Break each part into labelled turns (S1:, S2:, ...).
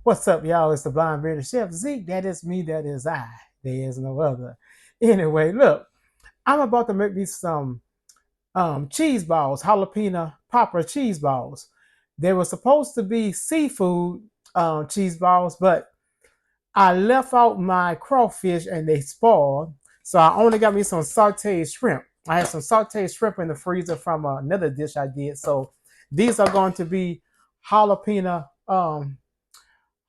S1: What's up, y'all? It's the Blind Bearded Chef Zeke. That is me. That is I. There is no other. Anyway, look, I'm about to make me some cheese balls, jalapeno popper cheese balls. They were supposed to be seafood cheese balls, but I left out my crawfish and they spoiled. So I only got me some sauteed shrimp. I had some sauteed shrimp in the freezer from another dish I did. So these are going to be jalapeno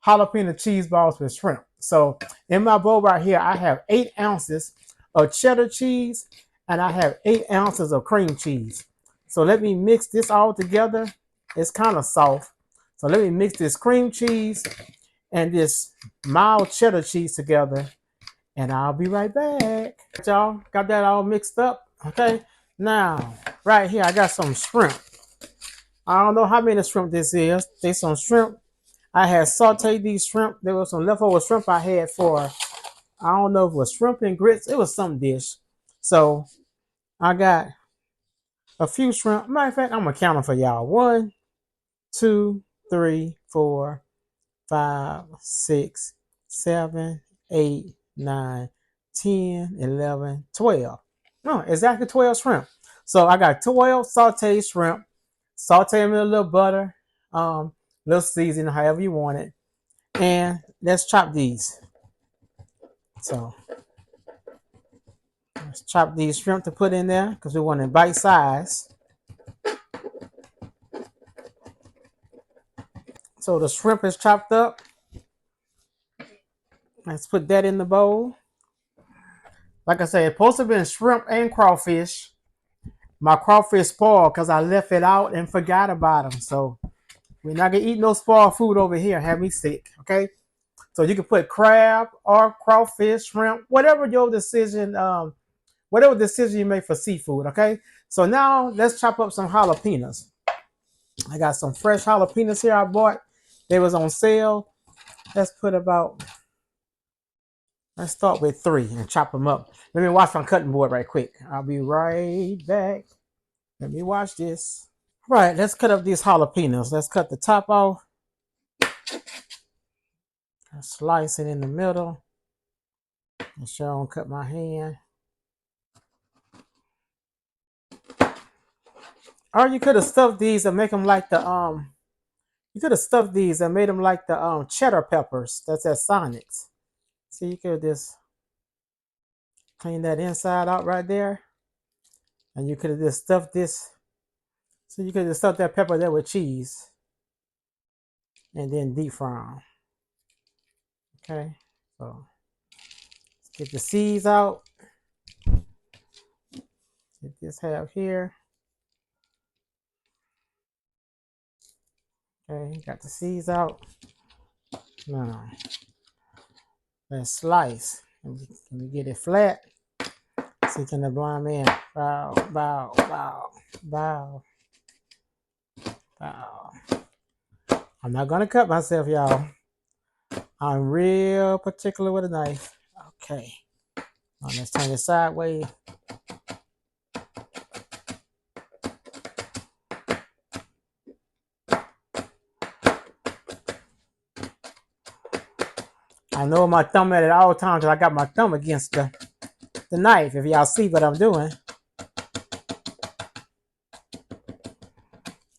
S1: jalapeno cheese balls with shrimp. So in my bowl right here, I have 8 ounces of cheddar cheese and I have 8 ounces of cream cheese. So let me mix this all together. It's kind of soft. So let me mix this cream cheese and this mild cheddar cheese together and I'll be right back. Y'all got that all mixed up. Okay. Now, right here, I got some shrimp. I don't know how many shrimp this is. There's some shrimp. I had sauteed these shrimp. There was some leftover shrimp I had for, I don't know if it was shrimp and grits. It was some dish. So I got a few shrimp. Matter of fact, I'm going to count them for y'all. 1, 2, 3, 4, 5, 6, 7, 8, 9, 10, 11, 12. No, exactly 12 shrimp. So I got 12 sauteed shrimp. Saute them in a little butter, little seasoning, however you want it. And let's chop these. So let's chop these shrimp to put in there because we want it bite size. So the shrimp is chopped up. Let's put that in the bowl. Like I said, it's supposed to be shrimp and crawfish. My crawfish spoiled because I left it out and forgot about them. So we're not gonna eat no spoiled food over here. Have me sick, okay? So you can put crab or crawfish, shrimp, whatever your decision, whatever decision you make for seafood, okay? So now let's chop up some jalapenos. I got some fresh jalapenos here I bought. They was on sale. Let's put about, let's start with 3 and chop them up. Let me wash my cutting board right quick. I'll be right back. Let me wash this. Right, let's cut up these jalapenos. Let's cut the top off. Slice it in the middle. Make sure I don't cut my hand. Or you could have stuffed these and make them like the you could have stuffed these and made them like the cheddar peppers that's at Sonic's. So you could just clean that inside out right there. And you could have just stuffed this. So you could have stuffed that pepper there with cheese. And then deep fry them. Okay. So let's get the seeds out. Get this half here. Okay, got the seeds out. Now, let's slice. Can we get it flat? See, can the blind man bow, bow, bow, bow, bow. I'm not gonna cut myself, y'all. I'm real particular with a knife. Okay. Now let's turn it sideways. I know my thumb at all times because I got my thumb against the knife, if y'all see what I'm doing.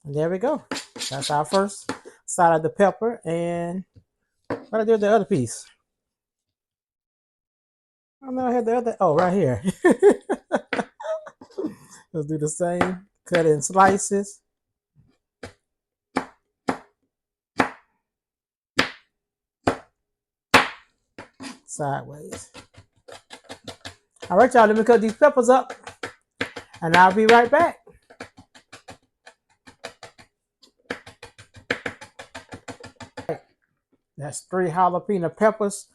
S1: And there we go. That's our first side of the pepper. And what I do with the other piece? I know I had the other, oh, right here. Let's do the same. Cut in slices. Sideways. All right, y'all, let me cut these peppers up and I'll be right back. That's 3 jalapeno peppers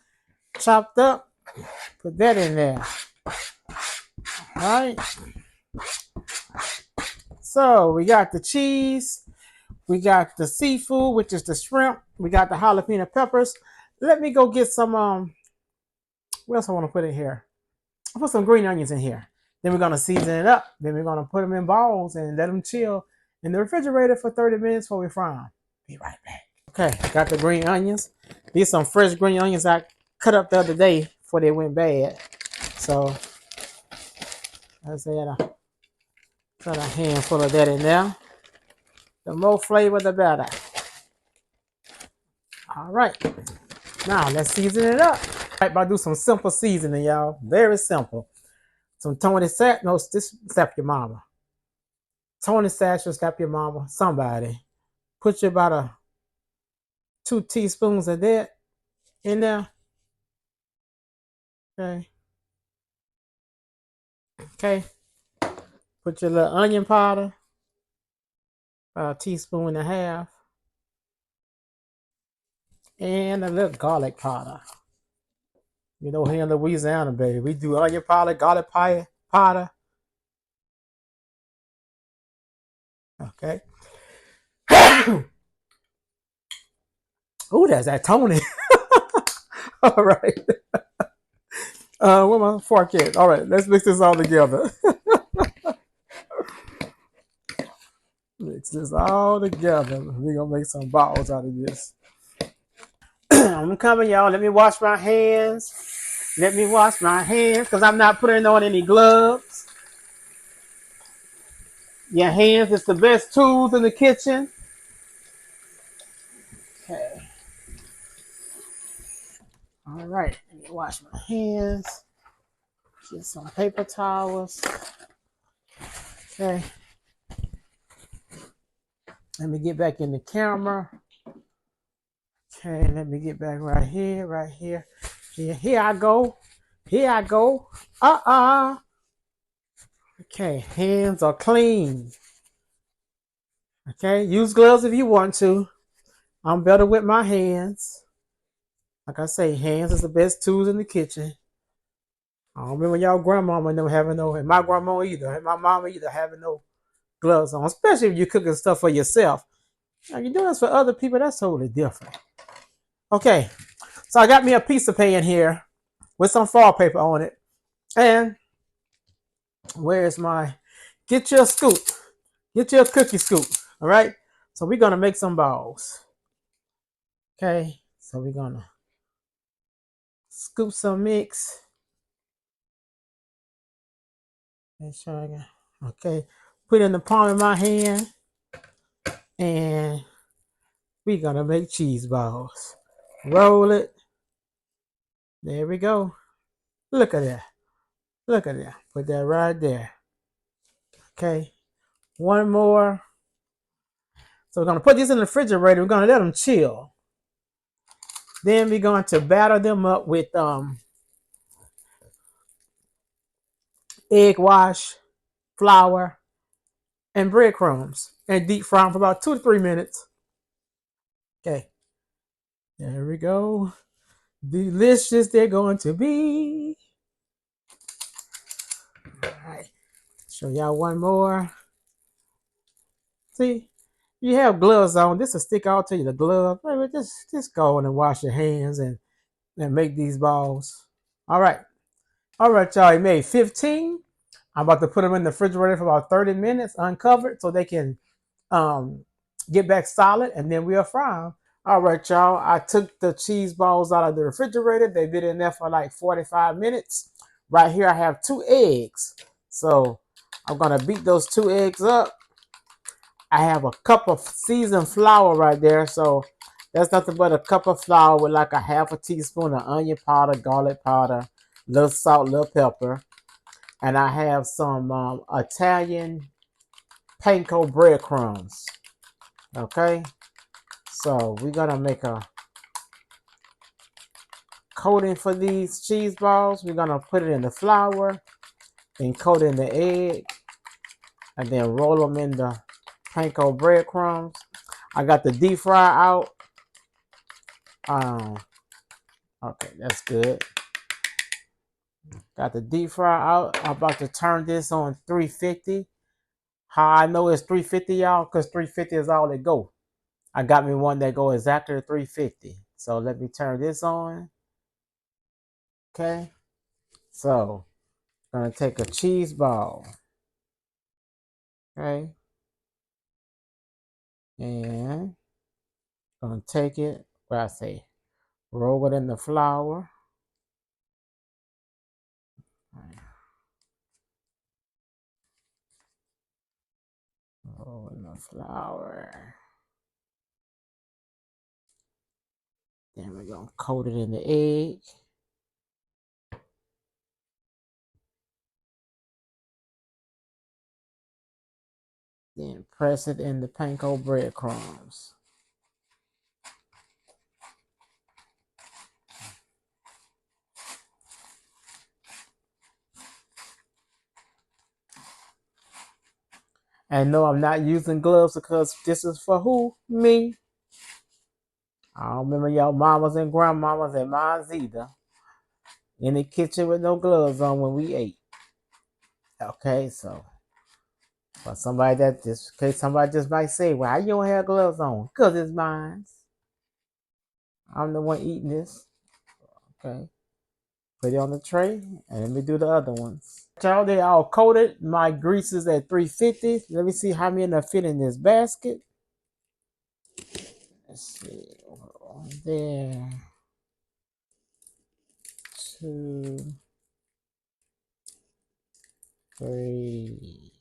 S1: chopped up. Put that in there. All right. So we got the cheese. We got the seafood, which is the shrimp. We got the jalapeno peppers. Let me go get some, what else I want to put in here? I'll put some green onions in here. Then we're going to season it up. Then we're going to put them in balls and let them chill in the refrigerator for 30 minutes before we fry them. Be right back. Okay, got the green onions. These some fresh green onions I cut up the other day before they went bad. So let's add cut a handful of that in there. The more flavor, the better. All right. Now let's season it up. All right, about do some simple seasoning, y'all. Very simple. Some Tony Sack. No, this slap your mama. Tony Satchel, slap your mama. Somebody. Put you about 2 teaspoons of that in there. Okay. Okay. Put your little onion powder. About 1.5 teaspoons. And a little garlic powder. You know, here in Louisiana, baby, we do onion powder, garlic powder. Okay. Oh, that's that Tony. All right. Where my fork at? All right, let's mix this all together. Mix this all together. We're gonna make some balls out of this. I'm coming, y'all. Let me wash my hands. Let me wash my hands because I'm not putting on any gloves. Your hands is the best tools in the kitchen. Okay. All right. Let me wash my hands. Get some paper towels. Okay. Let me get back in the camera. Okay, let me get back right here, right here. Here I go. Here I go. Okay, hands are clean. Okay, use gloves if you want to. I'm better with my hands. Like I say, hands is the best tools in the kitchen. I don't remember y'all grandmama never having no, and my grandma either, and my mama either having no gloves on, especially if you're cooking stuff for yourself. Now, you're doing this for other people, that's totally different. Okay, so I got me a pizza pan here with some foil paper on it. And where's my, get your scoop, get your cookie scoop, all right? So we're gonna make some balls. Okay, so we're gonna scoop some mix. Make sure I got, okay, put it in the palm of my hand, and we're gonna make cheese balls. Roll it. There we go. Look at that. Look at that. Put that right there. Okay. One more. So we're gonna put these in the refrigerator. We're gonna let them chill. Then we're going to batter them up with egg wash, flour, and breadcrumbs, and deep fry them for about 2 to 3 minutes. Okay. There we go. Delicious they're going to be. All right. Show y'all one more. See, you have gloves on. This will stick out to you, the glove. Maybe just go on and wash your hands and make these balls. All right. All right, y'all. You made 15. I'm about to put them in the refrigerator for about 30 minutes uncovered so they can get back solid, and then we'll fry them. All right, y'all. I took the cheese balls out of the refrigerator. They've been in there for like 45 minutes. Right here, I have 2 eggs. So I'm going to beat those 2 eggs up. I have a cup of seasoned flour right there. So that's nothing but a cup of flour with like a 1/2 teaspoon of onion powder, garlic powder, little salt, little pepper. And I have some Italian panko breadcrumbs. Okay. So we're going to make a coating for these cheese balls. We're going to put it in the flour and coat in the egg. And then roll them in the panko breadcrumbs. I got the deep fry out. Okay, that's good. Got the deep fry out. I'm about to turn this on 350. How I know it's 350, y'all? Because 350 is all it go. I got me one that go exactly to 350. So let me turn this on. Okay. So I'm gonna take a cheese ball. Okay. And I'm gonna take it, what I say, Roll it in the flour. Roll in the flour. Then we're going to coat it in the egg. Then press it in the panko breadcrumbs. And no, I'm not using gloves because this is for who? Me. I don't remember y'all mamas and grandmamas and moms either in the kitchen with no gloves on when we ate. Okay, so for somebody that just, in case somebody just might say, "Why you don't have gloves on?" Because it's mine. I'm the one eating this. Okay, put it on the tray, and let me do the other ones. Y'all, they all coated. My grease is at 350. Let me see how many fit in this basket. Let's see. There. 2, 3,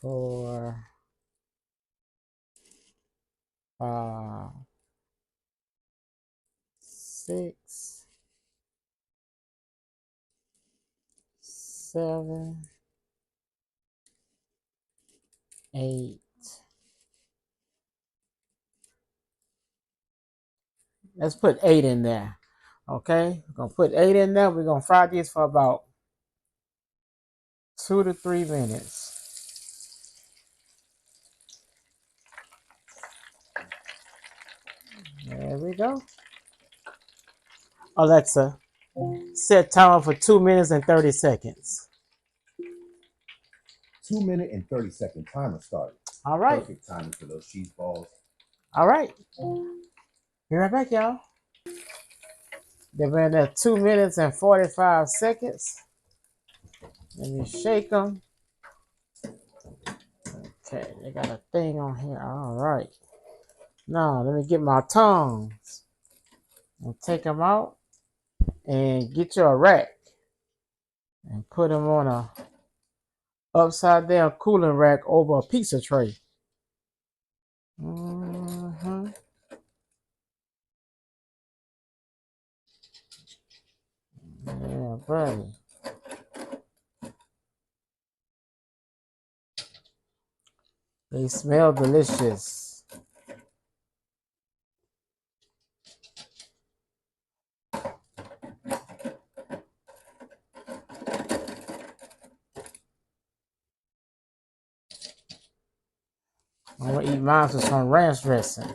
S1: 4, 5, 6, 7, 8. Let's put 8 in there. Okay, we're gonna put 8 in there. We're gonna fry this for about 2 to 3 minutes. There we go. Alexa, set timer for 2 minutes and 30 seconds.
S2: 2-minute and 30-second timer started.
S1: All right.
S2: Perfect timing for those cheese balls.
S1: All right. Be right back, y'all. They've been there 2 minutes and 45 seconds. Let me shake them. Okay, they got a thing on here. All right. Now, let me get my tongs. And take them out. And get you a rack. And put them on a upside down cooling rack over a pizza tray. Mm-hmm. Yeah, buddy. They smell delicious. I'm gonna eat mine with some ranch dressing.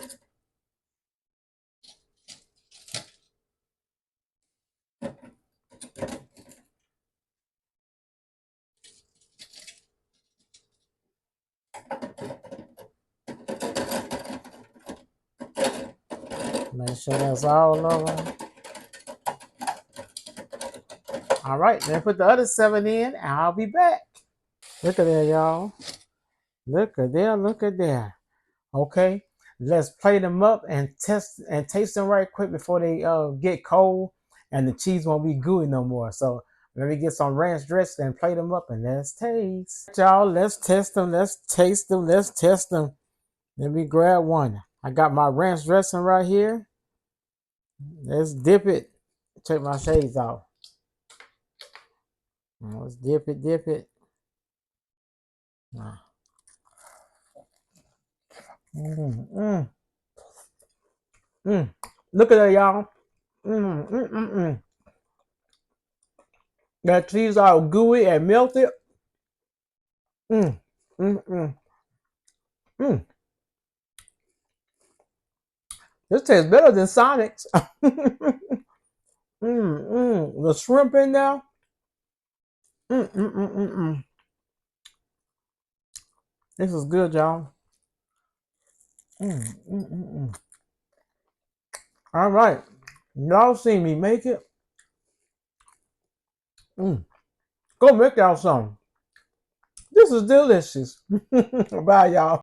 S1: Make sure that's all of them. All right, then put the other 7 in, and I'll be back. Look at there, y'all. Look at there, look at there. Okay, let's plate them up and test and taste them right quick before they get cold and the cheese won't be gooey no more. So let me get some ranch dressing and plate them up and let's taste. Y'all, let's test them. Let's taste them. Let's test them. Let me grab one. I got my ranch dressing right here. Let's dip it. Take my shades off. Let's dip it, dip it. Look at that, y'all. That cheese all gooey and melted. Mm, mm, mm, mm. This tastes better than Sonic's. The shrimp in there. This is good, y'all. All right. Y'all seen me make it. Go make y'all some. This is delicious. Bye, y'all.